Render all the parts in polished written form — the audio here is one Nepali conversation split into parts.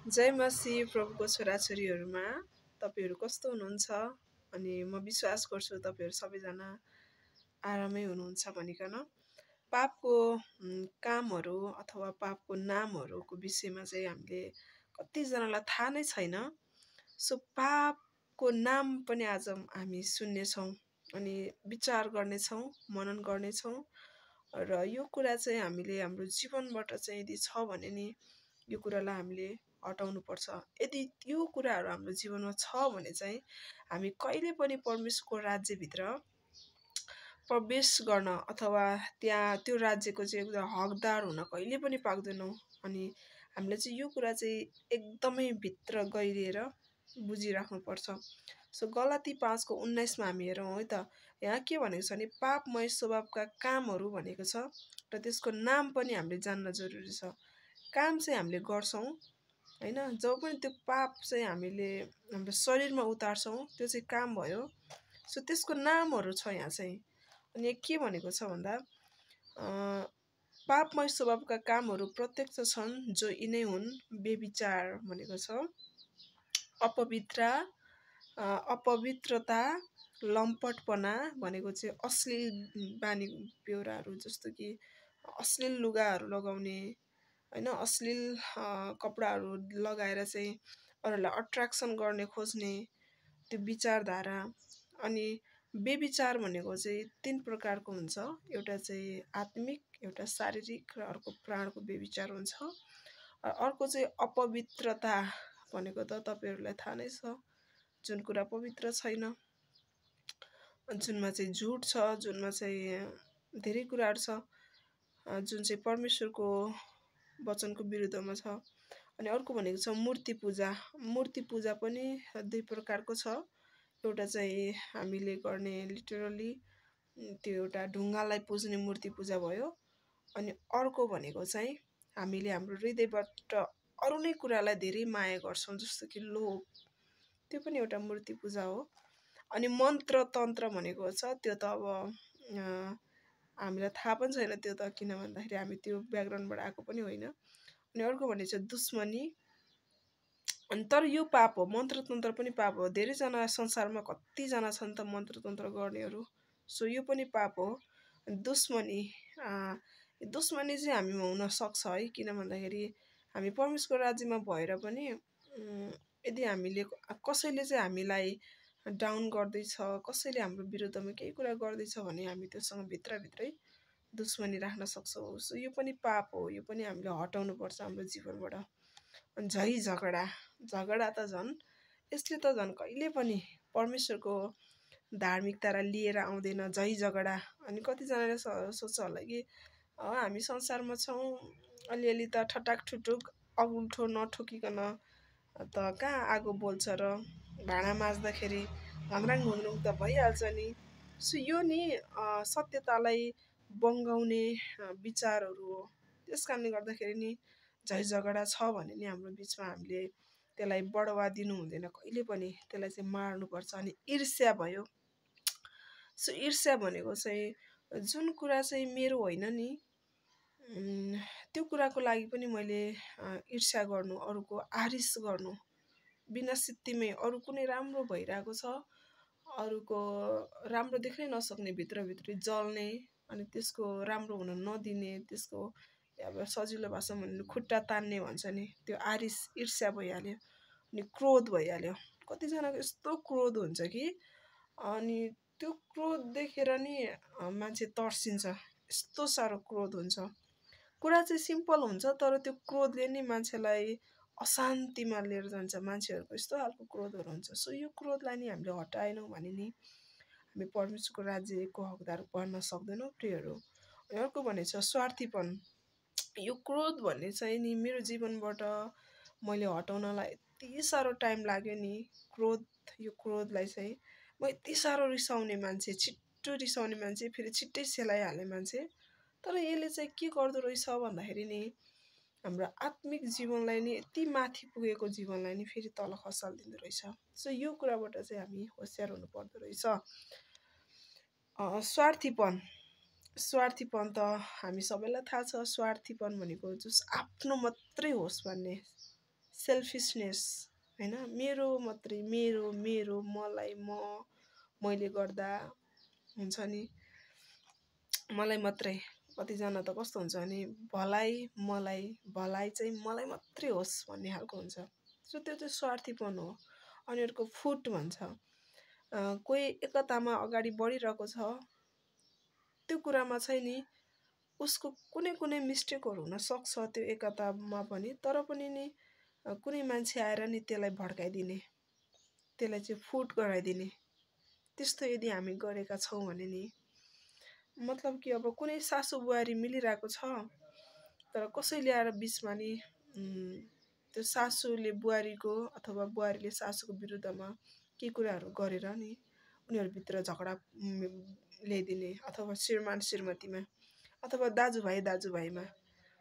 जय मसीह प्रभुको छोराछोरीहरूमा तपाईँहरू कस्तो हुनुहुन्छ? अनि म विश्वास गर्छु तपाईँहरू सबैजना आरामै हुनुहुन्छ भनिकन। पापको कामहरू अथवा पापको नामहरूको विषयमा चाहिँ हामीले कतिजनालाई थाहा नै छैन। सो पापको नाम पनि आज हामी सुन्नेछौँ अनि विचार गर्नेछौँ, मनन गर्नेछौँ र यो कुरा चाहिँ हामीले हाम्रो जीवनबाट चाहिँ यदि छ भने नि यो कुरालाई हामीले हटाउनुपर्छ। यदि यो कुराहरू हाम्रो जीवनमा छ भने चाहिँ हामी कहिले पनि परमेश्वरको राज्यभित्र प्रवेश गर्न अथवा त्यहाँ त्यो राज्यको चाहिँ एउटा हकदार हुन कहिले पनि पाउँदैनौँ। अनि हामीले चाहिँ यो कुरा चाहिँ एकदमै भित्र गहिरिएर बुझिराख्नुपर्छ। सो गलाती 5:19 हामी हेरौँ है त। यहाँ के भनेको छ भने पापमय स्वभावका कामहरू भनेको छ र त्यसको नाम पनि हामीले जान्न जरुरी छ। काम चाहिँ हामीले गर्छौँ हैन, जब पनि त्यो पाप चाहिँ हामीले हाम्रो शरीरमा उतार्छौँ त्यो चाहिँ काम भयो। सो त्यसको नामहरू छ यहाँ चाहिँ। अनि के भनेको छ भन्दा पापमय स्वभावका कामहरू प्रत्यक्ष छन् जो यिनै हुन्। व्यभिचार भनेको छ, अपवित्रता, लम्पटपना भनेको चाहिँ अश्लील बानी बेहोराहरू, जस्तो कि अश्लील लुगाहरू लगाउने हैन, अश्लील कपडाहरू लगाएर चाहिँ अरूलाई अट्र्याक्सन गर्ने खोज्ने त्यो विचारधारा। अनि व्यभिचार भनेको चाहिँ 3 प्रकारको हुन्छ। एउटा चाहिँ आत्मिक, एउटा शारीरिक र अर्को प्राणको व्यभिचार हुन्छ। अर्को चाहिँ अपवित्रता भनेको त तपाईहरूलाई थाहा नै छ, जुन कुरा पवित्र छैन, जुनमा चाहिँ झुट छ, जुनमा चाहिँ धेरै कुराहरू छ जुन चाहिँ परमेश्वरको वचनको विरुद्धमा छ। अनि अर्को भनेको छ मूर्ति पूजा। मूर्ति पूजा पनि 2 प्रकारको छ। एउटा चाहिँ हामीले गर्ने लिटरली त्यो एउटा ढुङ्गालाई पुज्ने मूर्ति पूजा भयो। अनि अर्को भनेको चाहिँ हामीले हाम्रो हृदयबाट अरू नै कुरालाई धेरै माया गर्छौँ, जस्तो कि लोभ, त्यो पनि एउटा मूर्ति पूजा हो। अनि मन्त्र तन्त्र भनेको छ त्यो त अब हामीलाई थाहा पनि छैन त्यो त, किन भन्दाखेरि हामी त्यो ब्याकग्राउन्डबाट आएको पनि होइन। अनि अर्को भनेको छ दुश्मनी। अनि तर यो पाप हो, मन्त्र तन्त्र पनि पाप हो। धेरैजना संसारमा कतिजना छन् त मन्त्र तन्त्र गर्नेहरू। सो यो पनि पाप हो। दुश्मनी दुश्मनी चाहिँ हामीमा हुन सक्छ है, किन भन्दाखेरि हामी परमेश्वरको राज्यमा भएर पनि यदि हामीले कसैले चाहिँ हामीलाई डाउन गर्दैछ, कसैले हाम्रो विरुद्धमा केही कुरा गर्दैछ भने हामी त्योसँग भित्रभित्रै दुश्मनी राख्न सक्छौँ। सो यो पनि पाप हो, यो पनि हामीले हटाउनु पर्छ हाम्रो जीवनबाट। अनि झगडा त झन् यसले त झन् कहिले पनि परमेश्वरको धार्मिकतालाई लिएर आउँदैन, झगडा। अनि कतिजनाले सोच्छ होला कि हामी संसारमा छौँ, अलिअलि त ठटाक ठुटुक अगुल्ठो नठोकिकन त कहाँ आगो बोल्छ र भाँडा माझ्दाखेरि घन्द्राङ घुन्द्रुङ त भइहाल्छ नि। सो यो नि सत्यतालाई बङ्गाउने विचारहरू हो। त्यस कारणले गर्दाखेरि नि झगडा छ भने नि हाम्रो बिचमा हामीले त्यसलाई बढावा दिनु हुँदैन, कहिले पनि त्यसलाई चाहिँ मार्नुपर्छ। अनि ईर्ष्या भयो। सो ईर्ष्या भनेको चाहिँ जुन कुरा चाहिँ मेरो होइन नि त्यो कुराको लागि पनि मैले ईर्ष्या गर्नु, अरूको आरिस गर्नु, बिना सित्तिमै अरू कुनै राम्रो भइरहेको छ, अरूको राम्रो देख्नै नसक्ने, भित्रभित्रै जल्ने, अनि त्यसको राम्रो हुन नदिने, त्यसको अब सजिलो भाषामा भन्नु खुट्टा तान्ने भन्छ नि, त्यो आरिस ईर्ष्या भइहाल्यो। अनि क्रोध भइहाल्यो। कतिजनाको यस्तो क्रोध हुन्छ कि अनि त्यो क्रोध देखेर नि मान्छे तर्सिन्छ, यस्तो साह्रो क्रोध हुन्छ। कुरा चाहिँ सिम्पल हुन्छ तर त्यो क्रोधले नि मान्छेलाई अशान्तिमा लिएर जान्छ। मान्छेहरूको यस्तो खालको क्रोधहरू हुन्छ। सो यो क्रोधलाई नि हामीले हटाएनौँ भने नि हामी परमेश्वरको राज्यको हकदार बन्न सक्दैनौँ प्रियहरू। अनि अर्को भनेको छ स्वार्थीपन। यो क्रोध भन्ने चाहिँ नि मेरो जीवनबाट मैले हटाउनलाई यति साह्रो टाइम लाग्यो नि। यो क्रोधलाई चाहिँ म यति साह्रो रिसाउने मान्छे, छिट्टो रिसाउने मान्छे, फेरि छिट्टै सेलाइहाल्ने मान्छे। तर यसले चाहिँ के गर्दो रहेछ भन्दाखेरि नि हाम्रो आत्मिक जीवनलाई नि यति माथि पुगेको जीवनलाई नि फेरि तल खसालिदिँदो रहेछ। सो यो कुराबाट चाहिँ हामी होसियार हुनु पर्दो रहेछ। स्वार्थीपन त हामी सबैलाई थाहा छ। स्वार्थीपन भनेको जस आफ्नो मात्रै होस् भन्ने, सेल्फिसनेस हैन, मेरो मात्रै, मेरो मेरो मलाई मैले गर्दा हुन्छ नि, मलाई मात्रै। कतिजना त कस्तो हुन्छ भने भलाइ चाहिँ मलाई मात्रै होस् भन्ने खालको हुन्छ। सो त्यो चाहिँ स्वार्थीपन हो। उनीहरूको फुट भन्छ, कोही एकतामा अगाडि बढिरहेको छ, त्यो कुरामा चाहिँ नि उसको कुनै मिस्टेकहरू हुनसक्छ त्यो एकतामा पनि, तर पनि नि कुनै मान्छे आएर नि त्यसलाई भड्काइदिने, त्यसलाई चाहिँ फुट गराइदिने, त्यस्तो यदि हामी गरेका छौँ भने नि, मतलब कि अब कुनै सासू बुहारी मिलिरहेको छ, तर कसैले आएर बिचमा नि त्यो सासूले बुहारीको अथवा बुहारीले सासूको विरुद्धमा केही कुराहरू गरेर नि उनीहरूभित्र झगडा ल्याइदिने, अथवा श्रीमान श्रीमतीमा, अथवा दाजुभाइमा।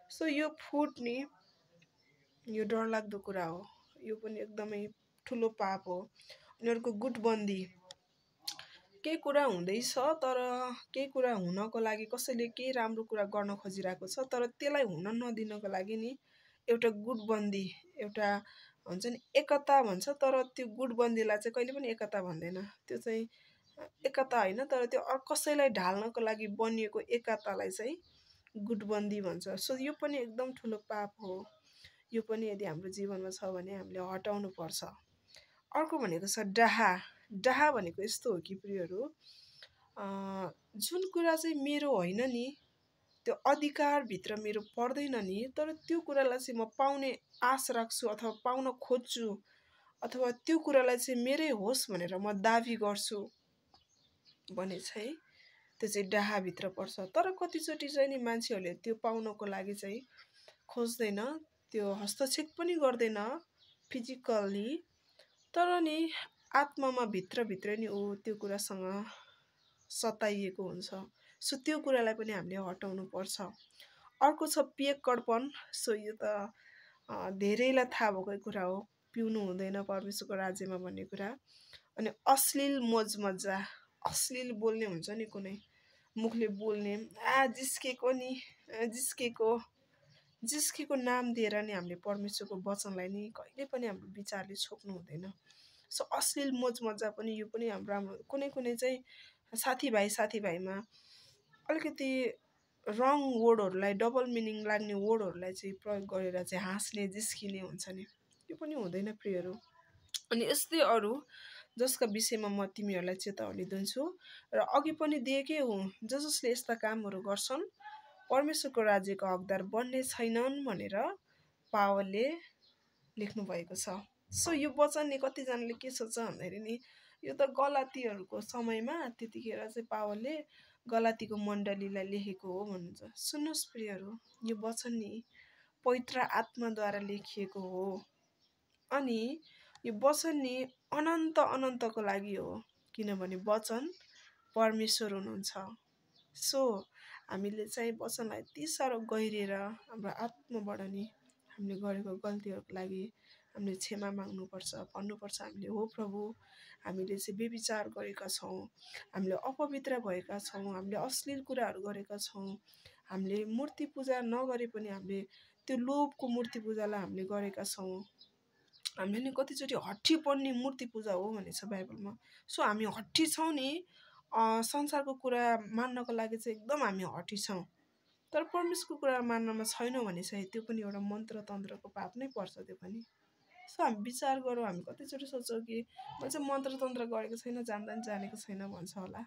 सो यो फुट नि यो डरलाग्दो कुरा हो। यो पनि एकदमै ठुलो पाप हो। उनीहरूको गुटबन्दी, केही कुरा हुँदैछ, तर केही कुरा हुनको लागि कसैले केही राम्रो कुरा गर्न खोजिरहेको छ, तर त्यसलाई हुन नदिनको लागि नि एउटा गुटबन्दी, एउटा हुन्छ नि एकता भन्छ, तर त्यो गुटबन्दीलाई चाहिँ कहिले पनि एकता भन्दैन। त्यो चाहिँ एकता होइन, तर त्यो कसैलाई ढाल्नको लागि बनिएको एकतालाई चाहिँ गुटबन्दी भन्छ। सो यो पनि एकदम ठुलो पाप हो। यो पनि यदि हाम्रो जीवनमा छ भने हामीले हटाउनु पर्छ। अर्को भनेको छ डाहा। डाहा भनेको यस्तो हो कि प्रियहरू, जुन कुरा चाहिँ मेरो होइन नि, त्यो अधिकारभित्र मेरो पर्दैन नि, तर त्यो कुरालाई चाहिँ म पाउने आश राख्छु, अथवा पाउन खोज्छु, अथवा त्यो कुरालाई चाहिँ मेरै होस् भनेर म दाबी गर्छु भने चाहिँ त्यो चाहिँ डाहाभित्र पर्छ। तर कतिचोटि चाहिँ नि मान्छेहरूले त्यो पाउनको लागि चाहिँ खोज्दैन, त्यो हस्तक्षेप पनि गर्दैन फिजिकल्ली, तर नि आत्मामा भित्रभित्र नि ऊ त्यो कुरासँग सताइएको हुन्छ। सो त्यो कुरालाई पनि हामीले हटाउनु पर्छ। अर्को छ पियक्कडपन। सो यो त धेरैलाई थाहा भएकै कुरा हो, पिउनु हुँदैन परमेश्वरको राज्यमा भन्ने कुरा। अनि अश्लील मोजमजा, अश्लील बोल्ने हुन्छ नि, कुनै मुखले बोल्ने, जिस्केको नाम दिएर नि हामीले परमेश्वरको वचनलाई नि कहिले पनि हाम्रो विचारले छोप्नु हुँदैन। सो अश्लील मोजमजा पनि, यो पनि हाम्रो राम्रो, कुनै चाहिँ साथीभाइमा अलिकति रङ वर्डहरूलाई, डबल मिनिङ लाग्ने वर्डहरूलाई चाहिँ प्रयोग गरेर चाहिँ हाँस्ने जिस्किने हुन्छ नि, यो पनि हुँदैन प्रियहरू। अनि यस्तै अरू जसका विषयमा म तिमीहरूलाई चेतावनी दिन्छु र अघि पनि दिएकै हुँ, जसले यस्ता कामहरू गर्छन् परमेश्वरको राज्यको हकदार बन्ने छैनन् भनेर पावलले लेख्नु भएको छ। सो यो वचन नि कतिजनाले के सोच्छ भन्दाखेरि नि, यो त गलातीहरूको समयमा त्यतिखेर चाहिँ पावलले गलातीको मण्डलीलाई लेखेको हो भन्नुहुन्छ। सुन्नुहोस् प्रियहरू, यो वचन नि पवित्र आत्माद्वारा लेखिएको हो, अनि यो वचन नि अनन्तको लागि हो, किनभने वचन परमेश्वर हुनुहुन्छ। सो हामीले चाहिँ वचनलाई यति साह्रो गहिरिएर हाम्रो आत्माबाट नि हामीले गरेको गल्तीहरूको लागि हामीले क्षमा माग्नुपर्छ, भन्नुपर्छ हामीले, हो प्रभु, हामीले चाहिँ व्यभिचार गरेका छौँ, हामीले अपवित्र भएका छौँ, हामीले अश्लील कुराहरू गरेका छौँ, हामीले मूर्ति पूजा नगरे पनि हामीले त्यो लोभको मूर्ति पूजालाई हामीले गरेका छौँ। हामीले नि कतिचोटि हट्ठी पर्ने मूर्ति पूजा हो भनेछ बाइबलमा। सो हामी हट्ठी छौँ नि, संसारको कुरा मान्नको लागि चाहिँ एकदम हामी हट्ठी छौँ, तर परमेश्वरको कुरा मान्नमा छैनौँ भने चाहिँ त्यो पनि एउटा मन्त्र तन्त्रको पाप नै पर्छ त्यो पनि। सो हामी विचार गरौँ, हामी कतिचोटि सोच्छौँ कि म चाहिँ मन्त्र तन्त्र गरेको छैन, जान्दा नि जानेको छैन भन्छ होला,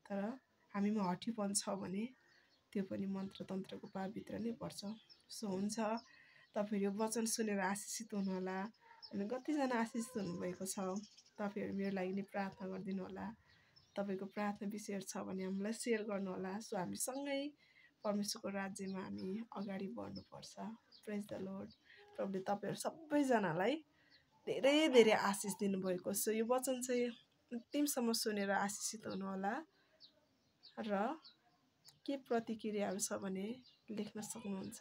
तर हामीमा हट्ठीपन छ भने त्यो पनि मन्त्र तन्त्रको पापभित्र नै पर्छ। सो हुन्छ, तपाईँहरू यो वचन सुनेर आशिषित हुनुहोला। अनि कतिजना आशिषित हुनुभएको छ, तपाईँहरू मेरो लागि नि प्रार्थना गरिदिनु होला। तपाईँको प्रार्थना विषयहरू छ भने हामीलाई सेयर गर्नुहोला। सो हामी सँगै परमेश्वरको राज्यमा हामी अगाडि बढ्नुपर्छ। प्रेज द लर्ड। प्रभुले तपाईँहरू सबैजनालाई धेरै धेरै आशिष दिनुभएको। सो यो वचन चाहिँ अन्तिमसम्म सुनेर आशिषित हुनुहोला, र के प्रतिक्रियाहरू छ भने लेख्न सक्नुहुन्छ।